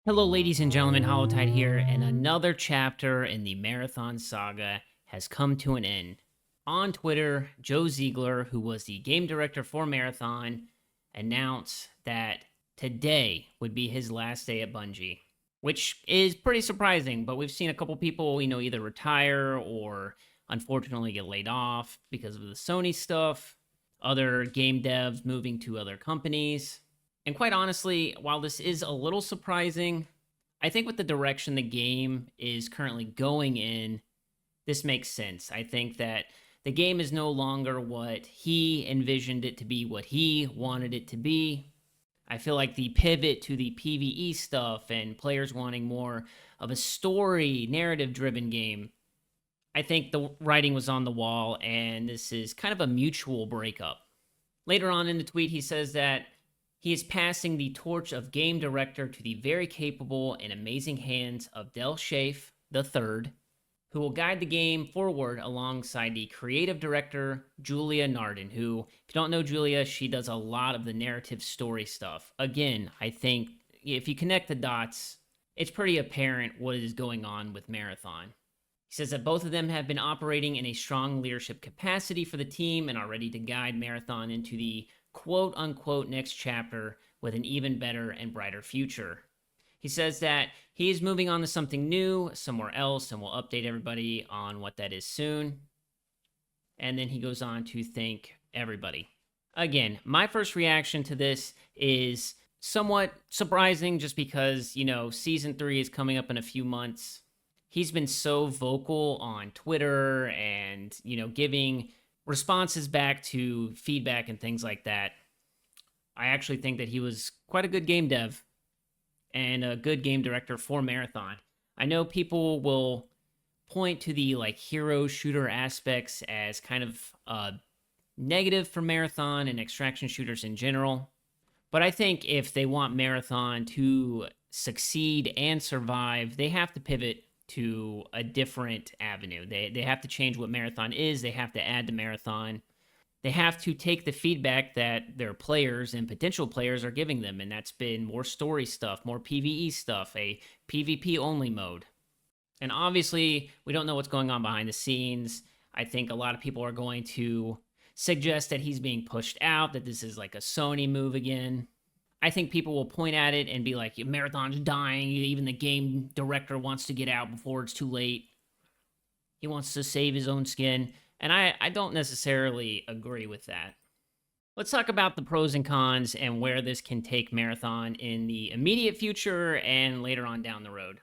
Hello, ladies and gentlemen, Hollowtide here, and another chapter in the Marathon saga has come to an end. On Twitter, Joe Ziegler, who was the game director for Marathon, announced that today would be his last day at Bungie, which is pretty surprising, but we've seen a couple people, either retire or unfortunately get laid off because of the Sony stuff, other game devs moving to other companies. And quite honestly, while this is a little surprising, I think with the direction the game is currently going in, this makes sense. I think that the game is no longer what he envisioned it to be, what he wanted it to be. I feel like the pivot to the PvE stuff and players wanting more of a story, narrative driven game, I think the writing was on the wall, and this is kind of a mutual breakup. Later on in the tweet, he says that he is passing the torch of game director to the very capable and amazing hands of Chafe III, who will guide the game forward alongside the creative director Julia Nardin, who, if you don't know Julia, she does a lot of the narrative story stuff. Again, I think if you connect the dots, it's pretty apparent what is going on with Marathon. He says that both of them have been operating in a strong leadership capacity for the team and are ready to guide Marathon into the quote unquote next chapter with an even better and brighter future. He says that he is moving on to something new, somewhere else, and will update everybody on what that is soon. And then he goes on to thank everybody. Again, my first reaction to this is somewhat surprising just because, season 3 is coming up in a few months. He's been so vocal on Twitter and, giving responses back to feedback and things like that. I actually think that he was quite a good game dev and a good game director for Marathon. I know people will point to the hero shooter aspects as kind of negative for Marathon and extraction shooters in general. But I think if they want Marathon to succeed and survive, they have to pivot to a different avenue. They have to change what Marathon is. They have to add to Marathon. They have to take the feedback that their players and potential players are giving them, and that's been more story stuff, more PvE stuff, a PvP only mode. And obviously, we don't know what's going on behind the scenes. I think a lot of people are going to suggest that he's being pushed out, that this is like a Sony move again. I think people will point at it and be like, Marathon's dying. Even the game director wants to get out before it's too late. He wants to save his own skin. And I don't necessarily agree with that. Let's talk about the pros and cons and where this can take Marathon in the immediate future and later on down the road.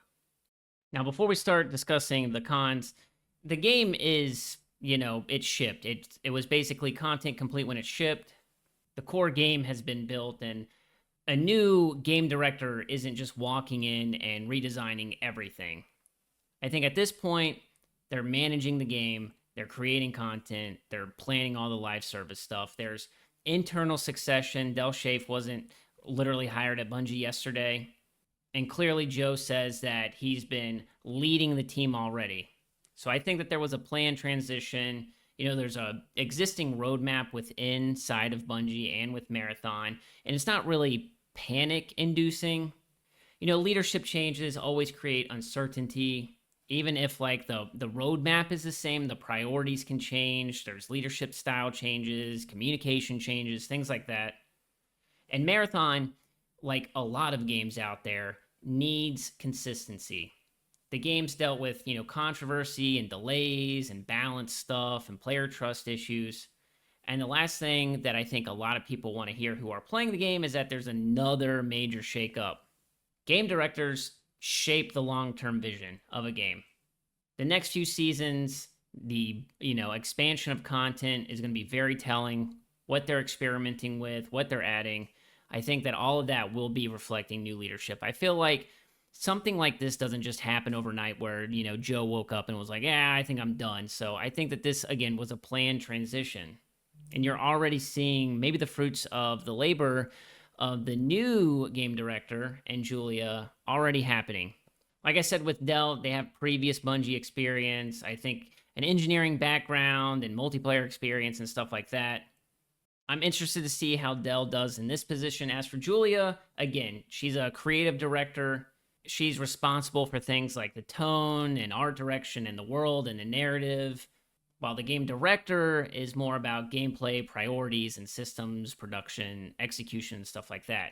Now, before we start discussing the cons, the game is, it shipped. It was basically content complete when it shipped. The core game has been built, and a new game director isn't just walking in and redesigning everything. I think at this point, they're managing the game, they're creating content, they're planning all the live service stuff. There's internal succession. Chafe wasn't literally hired at Bungie yesterday. And clearly Joe says that he's been leading the team already. So I think that there was a planned transition. There's a existing roadmap within side of Bungie and with Marathon, and it's not really panic inducing. Leadership changes always create uncertainty. Even if the roadmap is the same, the priorities can change. There's leadership style changes, communication changes, things like that. And Marathon, like a lot of games out there, needs consistency. The game's dealt with, controversy and delays and balance stuff and player trust issues. And the last thing that I think a lot of people want to hear who are playing the game is that there's another major shakeup. Game directors shape the long-term vision of a game. The next few seasons, the expansion of content is going to be very telling. What they're experimenting with, what they're adding. I think that all of that will be reflecting new leadership. I feel like something like this doesn't just happen overnight where, Joe woke up and was like, yeah, I think I'm done. So I think that this, again, was a planned transition. And you're already seeing maybe the fruits of the labor of the new game director and Julia already happening. Like I said, with Dell, they have previous Bungie experience. I think an engineering background and multiplayer experience and stuff like that. I'm interested to see how Dell does in this position. As for Julia, again, she's a creative director. She's responsible for things like the tone and art direction and the world and the narrative, while the game director is more about gameplay, priorities, and systems, production, execution, stuff like that.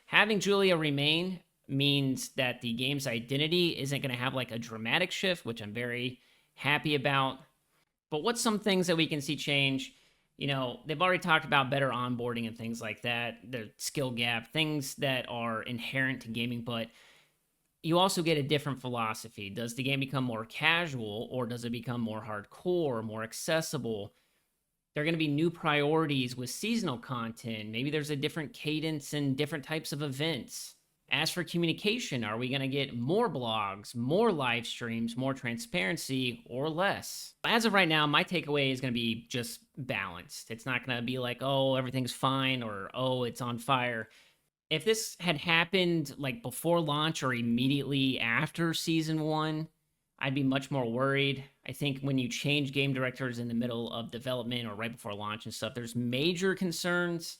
Having Julia remain means that the game's identity isn't going to have like a dramatic shift, which I'm very happy about. But what's some things that we can see change? They've already talked about better onboarding and things like that, the skill gap, things that are inherent to gaming, but you also get a different philosophy. Does the game become more casual, or does it become more hardcore, more accessible? There are going to be new priorities with seasonal content. Maybe there's a different cadence and different types of events. As for communication, are we going to get more blogs, more live streams, more transparency, or less? As of right now, my takeaway is going to be just balanced. It's not going to be like, oh, everything's fine, or oh, it's on fire. If this had happened like before launch or immediately after season 1, I'd be much more worried. I think when you change game directors in the middle of development or right before launch and stuff, there's major concerns.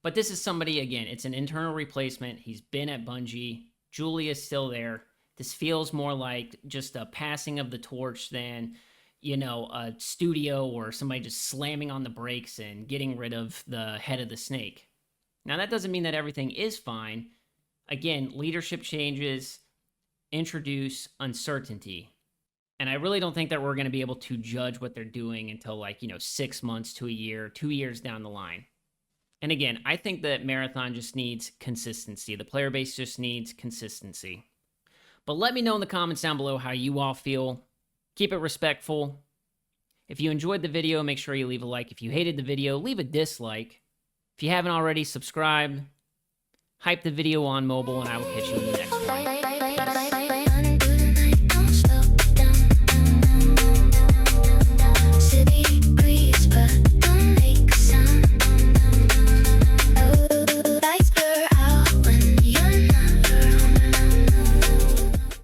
But this is somebody, again, it's an internal replacement. He's been at Bungie. Julia's still there. This feels more like just a passing of the torch than, a studio or somebody just slamming on the brakes and getting rid of the head of the snake. Now, that doesn't mean that everything is fine. Again, leadership changes introduce uncertainty. And I really don't think that we're going to be able to judge what they're doing until 6 months to a year, 2 years down the line. And again, I think that Marathon just needs consistency. The player base just needs consistency. But let me know in the comments down below how you all feel. Keep it respectful. If you enjoyed the video, make sure you leave a like. If you hated the video, leave a dislike. If you haven't already, subscribe. Hype the video on mobile, and I will catch you in the next one.